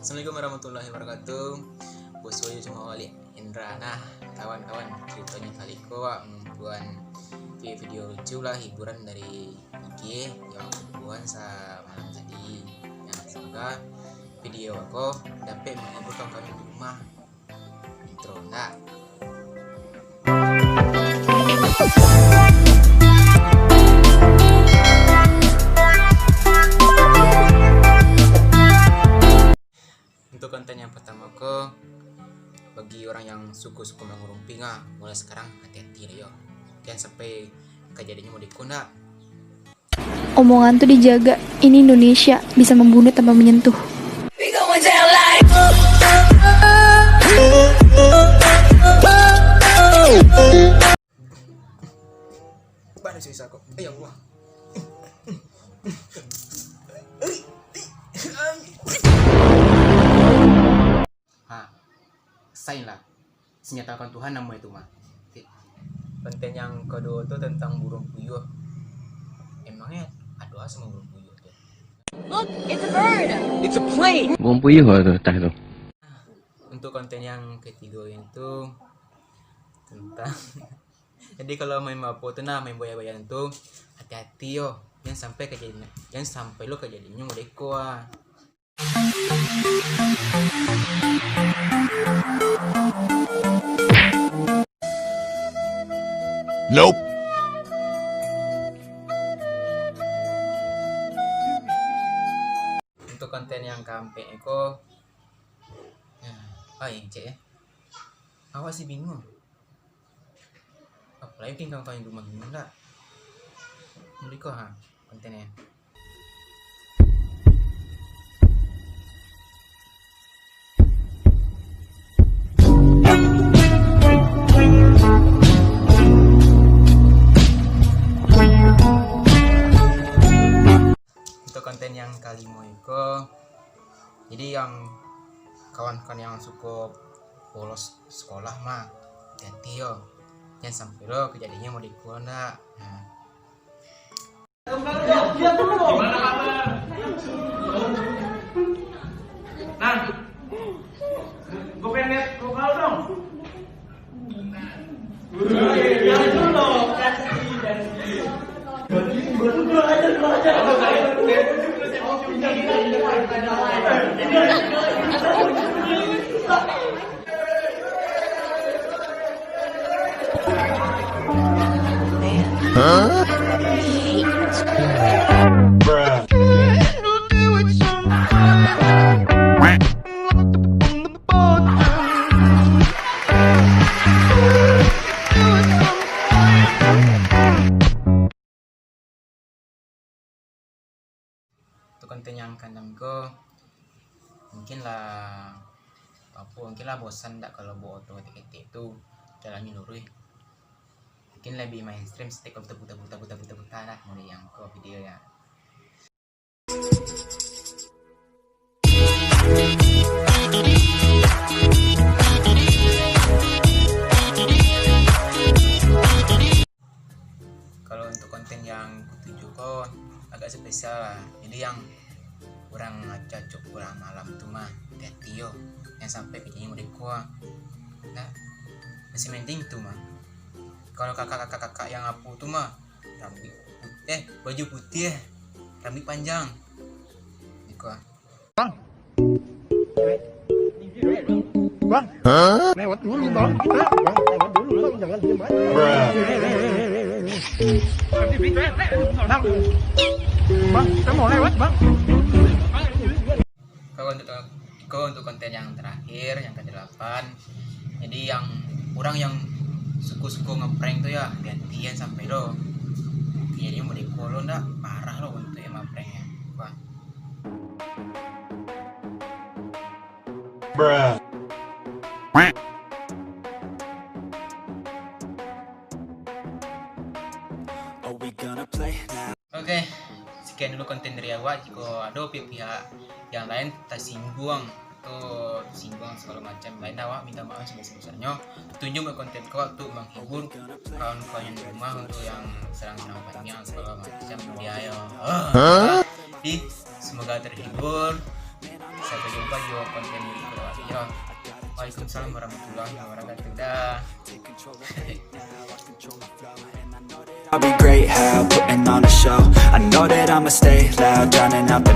Assalamualaikum warahmatullahi wabarakatuh. Bos Wayu cuma wali Indra. Nah, kawan-kawan, ceritanya kali ko membuat video lucu lah, hiburan dari IG yang aku buat malam tadi. Ya, semoga video aku dapat menghibur kawan-kawan di rumah. Intro enggak? Untuk konten yang pertama ko, bagi orang yang suka-suka mengurumpi mulai sekarang hati-hati deh yo. Jangan sampai kejadiannya mau dikuna. Omongan tuh dijaga. Ini Indonesia, bisa membunuh tanpa menyentuh. Mana sih aku? Ya Allah. Sain lah, senyatakan Tuhan nama itu mah. Konten yang kedua itu tentang burung puyuh. Emangnya ada sama burung puyuh tuh? Look, it's a bird. It's a plane. Burung puyuh tuh, tah tuh. Untuk konten yang ketiga itu tentang jadi kalau main mapo tuh main boya-boyan tuh hati-hati yo, jangan sampai kejadian, jangan sampai lo kejadiannya mau deko. Nope. Untuk konten yang kampe eko yang cek ya, awak sih bingung apalagi tinggal kawan di rumah bingung enggak mereka kontennya. Konten yang kali mau iko, jadi yang kawan-kawan yang suka bolos sekolah mah hati-hati yo, jangan sampai lo kejadiannya mau dikona. Nah, gue pengen lihat lokal dong. Jangan dulu, kasih. Dua aja. Untuk konten yang kandang ko mungkin lah bosan ndak kalau bawa auto ketik itu jalannya lurus, mungkin lebih mainstream stick untuk buta lah mulai yang ko video ya. Kalau untuk konten yang ketujuh ko agak spesial lah, jadi yang kurang cocok kurang malam tuh mah hati-hati yo, yang sampai kejadian udah kuah nah masih penting tuh mah. Kalau kakak yang aku tuh mah rambut baju putih rambut panjang di kuah Bang, lewat dulu bang. Bang, lewat dulu bang, jangan diem aja. Bang, kita mau lewat bang. Kalau untuk konten yang terakhir yang ke-8, jadi yang orang yang suka ngeprank tuh ya gantian sampai lo jadi mau dikolo ndak parah lo untuk emang pranknya. Wah. Bruh. Oke, sekian dulu konten dari awak. Jika ada pihak yang lain tersinggung atau singgung segala macam lain, awak minta maaf sebesar-besarnya. Tunjuk konten kau untuk menghibur kawan-kawan yang di rumah, untuk yang sedang nampaknya segala macam dia ya. Jadi semoga terhibur. Sampai jumpa di konten berikutnya. Waalaikumsalam warahmatullahi wabarakatuh. Dah. I'll be great, how putting on a show. I know that I'ma stay loud, drowning out the